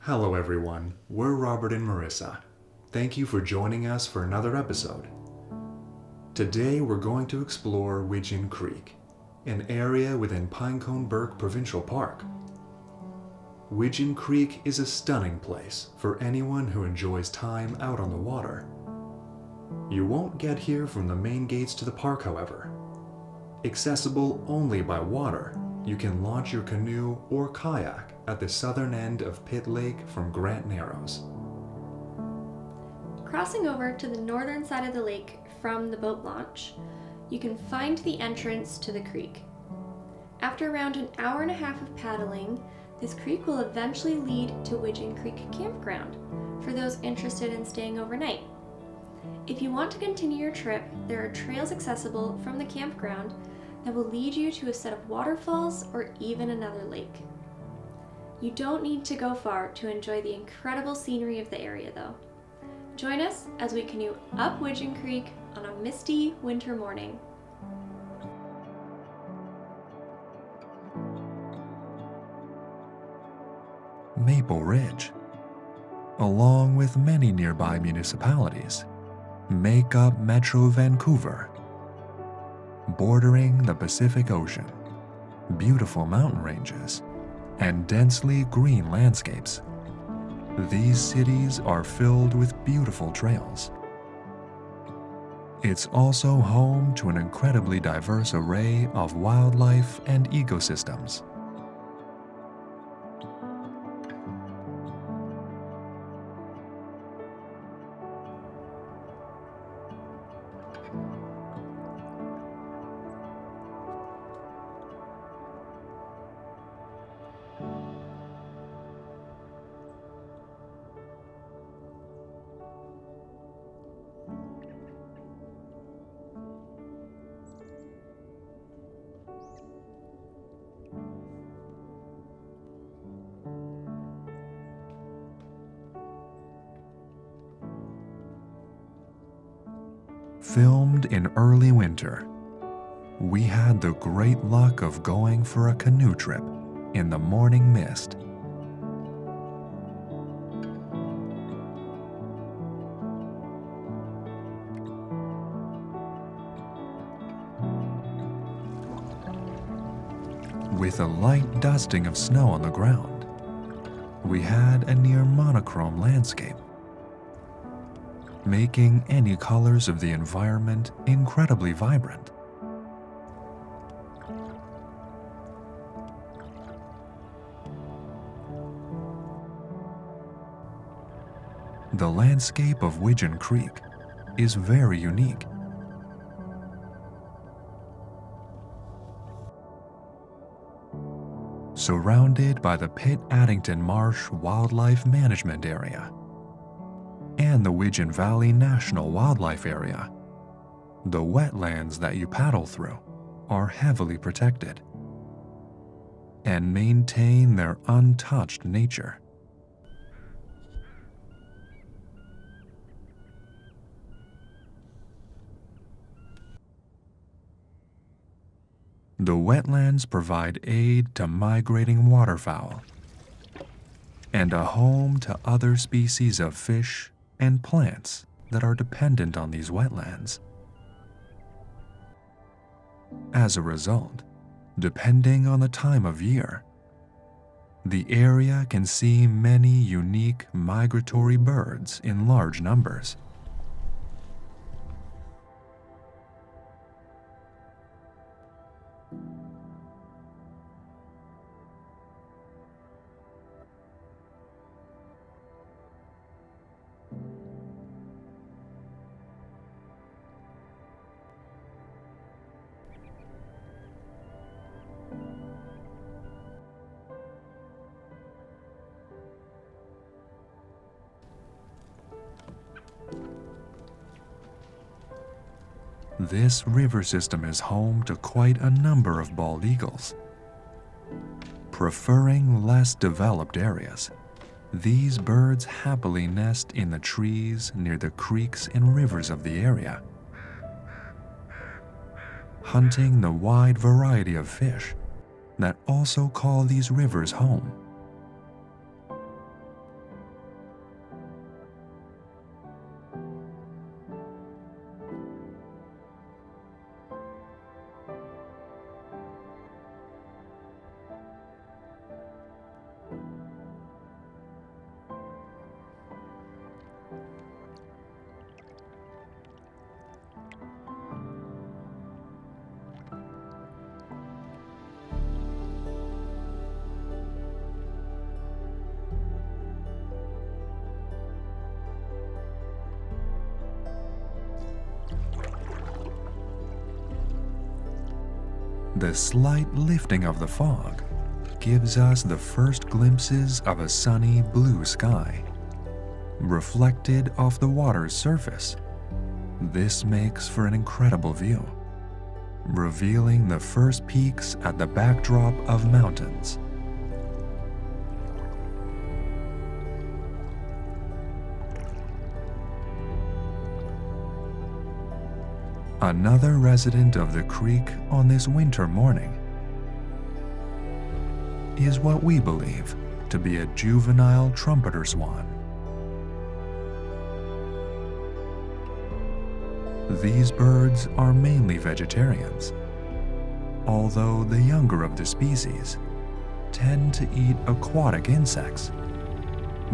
Hello everyone, we're Robert and Marissa. Thank you for joining us for another episode. Today we're going to explore Widgeon Creek, an area within Pineconeburg Provincial Park. Widgeon Creek is a stunning place for anyone who enjoys time out on the water. You won't get here from the main gates to the park, however. Accessible only by water, you can launch your canoe or kayak at the southern end of Pitt Lake from Grant Narrows. Crossing over to the northern side of the lake from the boat launch, you can find the entrance to the creek. After around an hour and a half of paddling, this creek will eventually lead to Widgeon Creek Campground for those interested in staying overnight. If you want to continue your trip, there are trails accessible from the campground that will lead you to a set of waterfalls or even another lake. You don't need to go far to enjoy the incredible scenery of the area though. Join us as we canoe up Widgeon Creek on a misty winter morning. Maple Ridge, along with many nearby municipalities, make up Metro Vancouver. Bordering the Pacific Ocean, beautiful mountain ranges, and densely green landscapes, these cities are filled with beautiful trails. It's also home to an incredibly diverse array of wildlife and ecosystems. Filmed in early winter, we had the great luck of going for a canoe trip in the morning mist. With a light dusting of snow on the ground, we had a near monochrome landscape, making any colors of the environment incredibly vibrant. The landscape of Widgeon Creek is very unique. Surrounded by the Pitt-Addington Marsh Wildlife Management Area and the Widgeon Valley National Wildlife Area, the wetlands that you paddle through are heavily protected and maintain their untouched nature. The wetlands provide aid to migrating waterfowl and a home to other species of fish and plants that are dependent on these wetlands. As a result, depending on the time of year, the area can see many unique migratory birds in large numbers. This river system is home to quite a number of bald eagles. Preferring less developed areas, these birds happily nest in the trees near the creeks and rivers of the area, hunting the wide variety of fish that also call these rivers home. The slight lifting of the fog gives us the first glimpses of a sunny blue sky, reflected off the water's surface. This makes for an incredible view, revealing the first peaks at the backdrop of mountains. Another resident of the creek on this winter morning is what we believe to be a juvenile trumpeter swan. These birds are mainly vegetarians, although the younger of the species tend to eat aquatic insects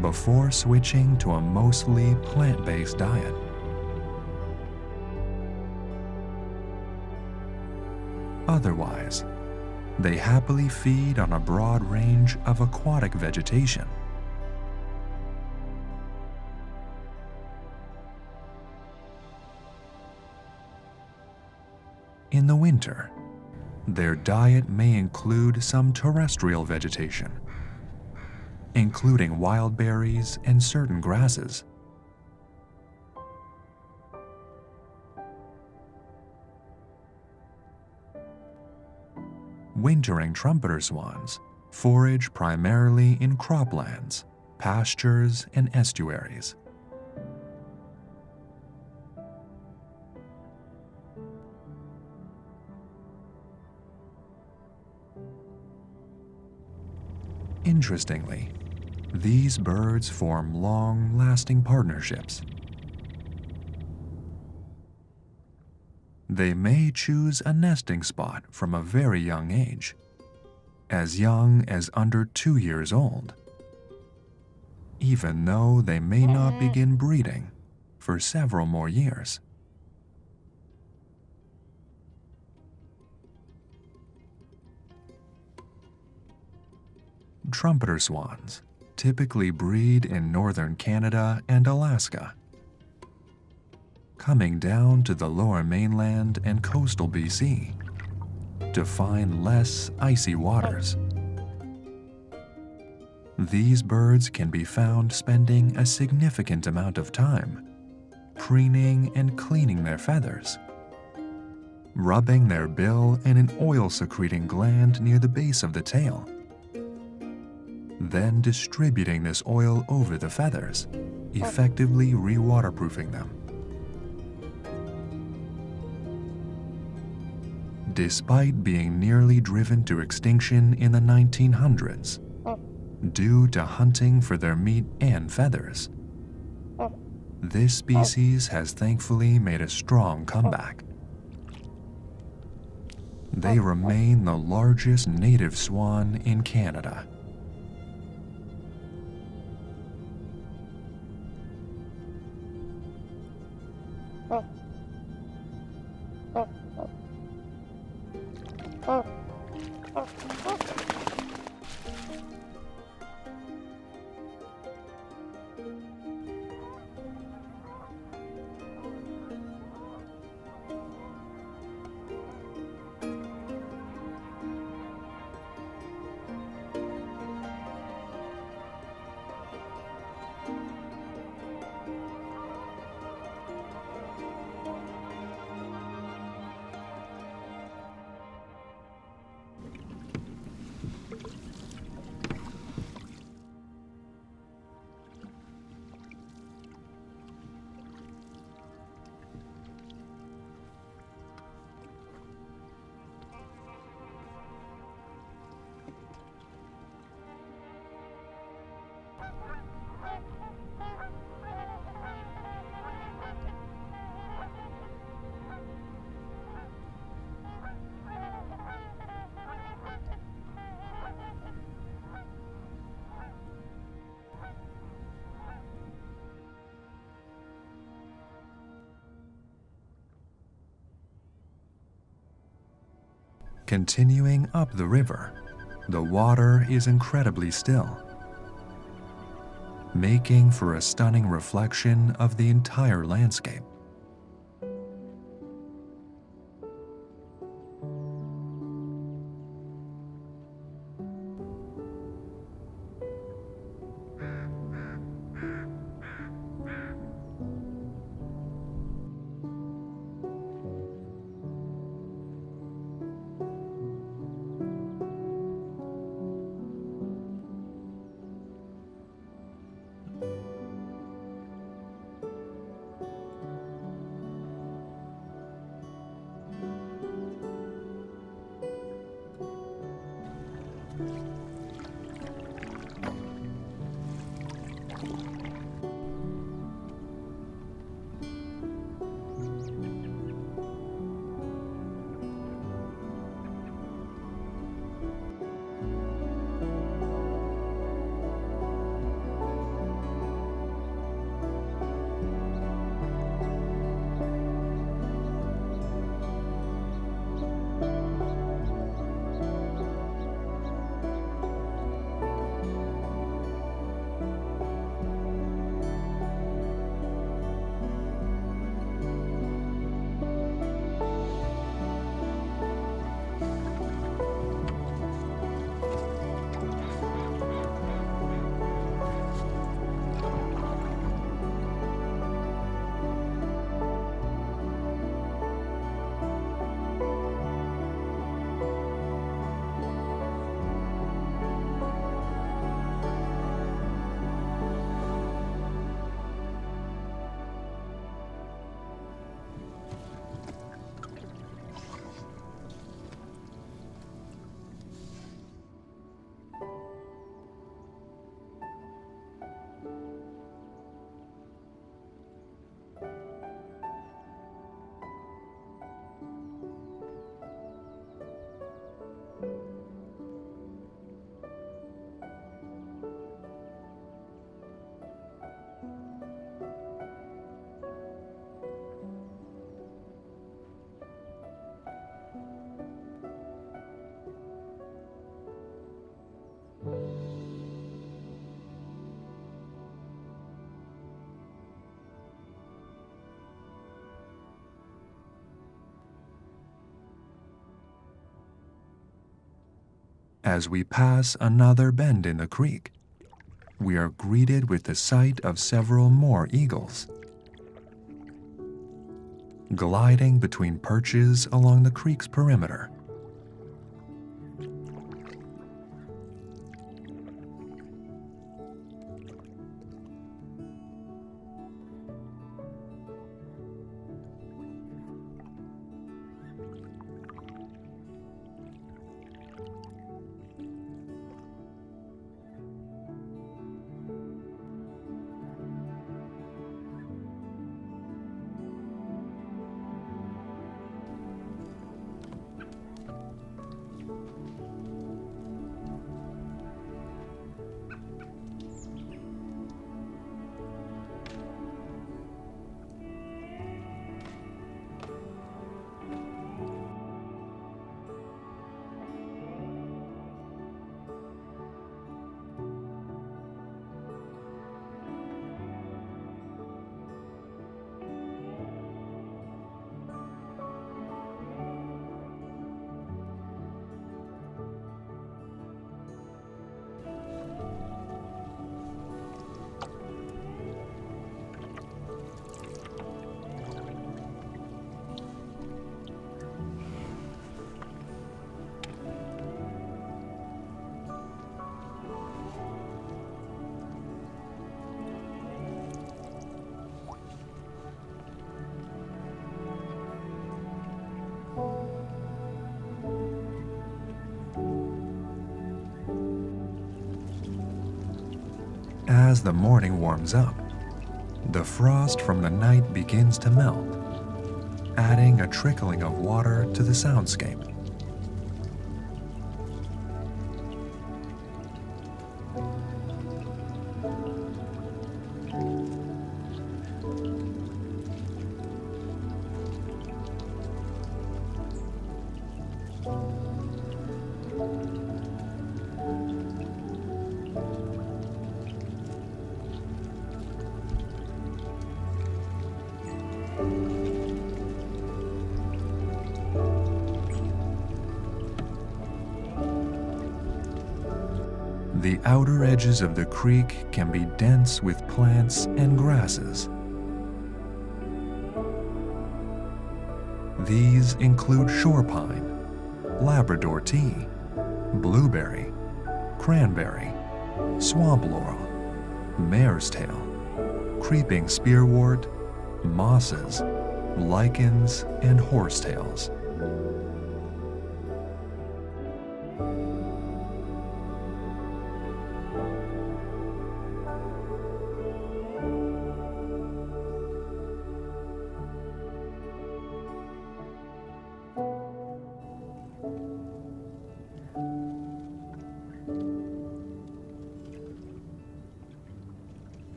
before switching to a mostly plant-based diet. Otherwise, they happily feed on a broad range of aquatic vegetation. In the winter, their diet may include some terrestrial vegetation, including wild berries and certain grasses. Wintering trumpeter swans forage primarily in croplands, pastures, and estuaries. Interestingly, these birds form long-lasting partnerships. They may choose a nesting spot from a very young age, as young as under 2 years old, even though they may not begin breeding for several more years. Trumpeter swans typically breed in northern Canada and Alaska, coming down to the lower mainland and coastal BC to find less icy waters. These birds can be found spending a significant amount of time preening and cleaning their feathers, rubbing their bill in an oil-secreting gland near the base of the tail, then distributing this oil over the feathers, effectively re-waterproofing them. Despite being nearly driven to extinction in the 1900s due to hunting for their meat and feathers, this species has thankfully made a strong comeback. They remain the largest native swan in Canada. Continuing up the river, the water is incredibly still, making for a stunning reflection of the entire landscape. As we pass another bend in the creek, we are greeted with the sight of several more eagles. Gliding between perches along the creek's perimeter. As the morning warms up, the frost from the night begins to melt, adding a trickling of water to the soundscape. The outer edges of the creek can be dense with plants and grasses. These include shore pine, Labrador tea, blueberry, cranberry, swamp laurel, mare's tail, creeping spearwort, mosses, lichens, and horsetails.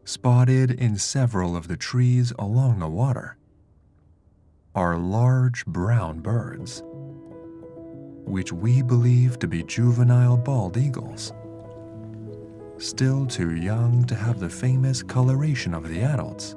Spotted in several of the trees along the water are large brown birds, which we believe to be juvenile bald eagles, still too young to have the famous coloration of the adults.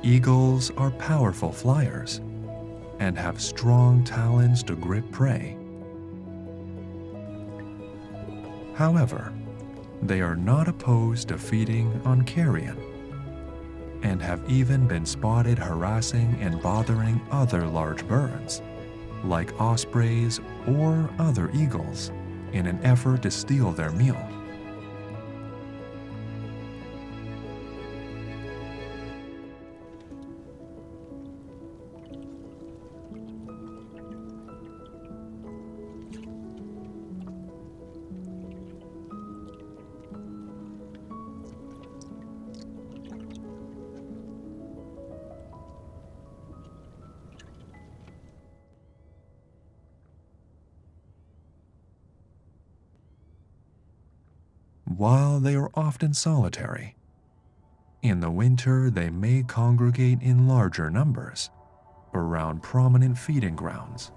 Eagles are powerful flyers and have strong talons to grip prey. However, they are not opposed to feeding on carrion and have even been spotted harassing and bothering other large birds, like ospreys or other eagles, in an effort to steal their meal. while they are often solitary, in the winter they may congregate in larger numbers around prominent feeding grounds.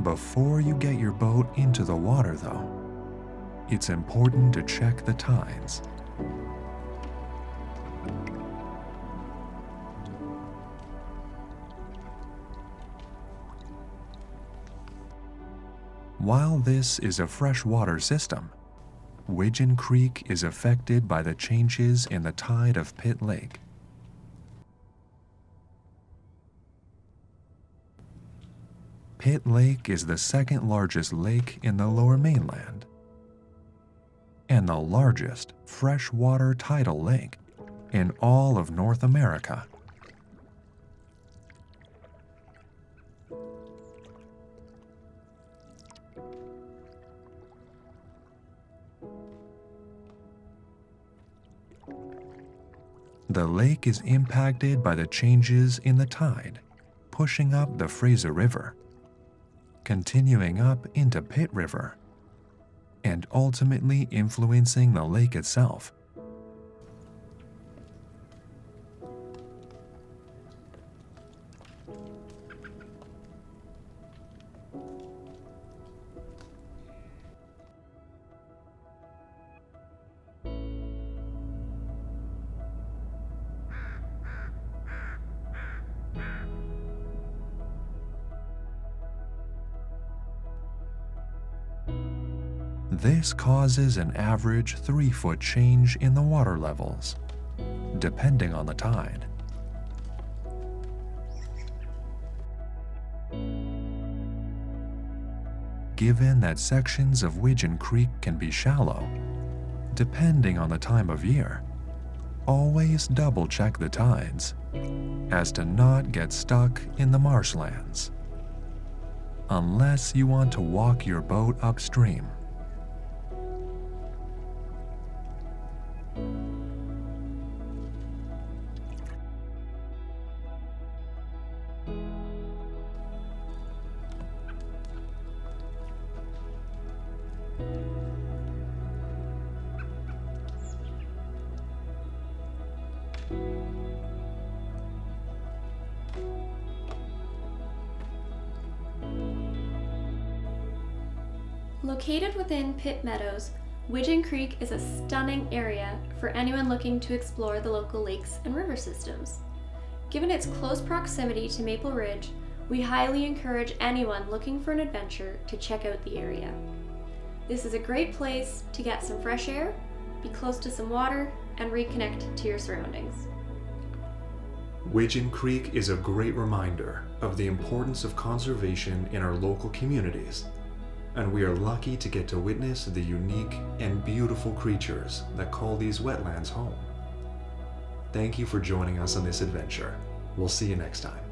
Before you get your boat into the water, though, it's important to check the tides. While this is a freshwater system, Widgeon Creek is affected by the changes in the tide of Pitt Lake. Pitt Lake is the second largest lake in the Lower Mainland and the largest freshwater tidal lake in all of North America. The lake is impacted by the changes in the tide, pushing up the Fraser River, continuing up into Pitt River, and ultimately influencing the lake itself. This causes an average 3-foot change in the water levels, depending on the tide. Given that sections of Widgeon Creek can be shallow, depending on the time of year, always double-check the tides, as to not get stuck in the marshlands, unless you want to walk your boat upstream. Located within Pitt Meadows, Widgeon Creek is a stunning area for anyone looking to explore the local lakes and river systems. Given its close proximity to Maple Ridge, We highly encourage anyone looking for an adventure to check out the area. This is a great place to get some fresh air, be close to some water, and reconnect to your surroundings. Widgeon Creek is a great reminder of the importance of conservation in our local communities, and we are lucky to get to witness the unique and beautiful creatures that call these wetlands home. Thank you for joining us on this adventure. We'll see you next time.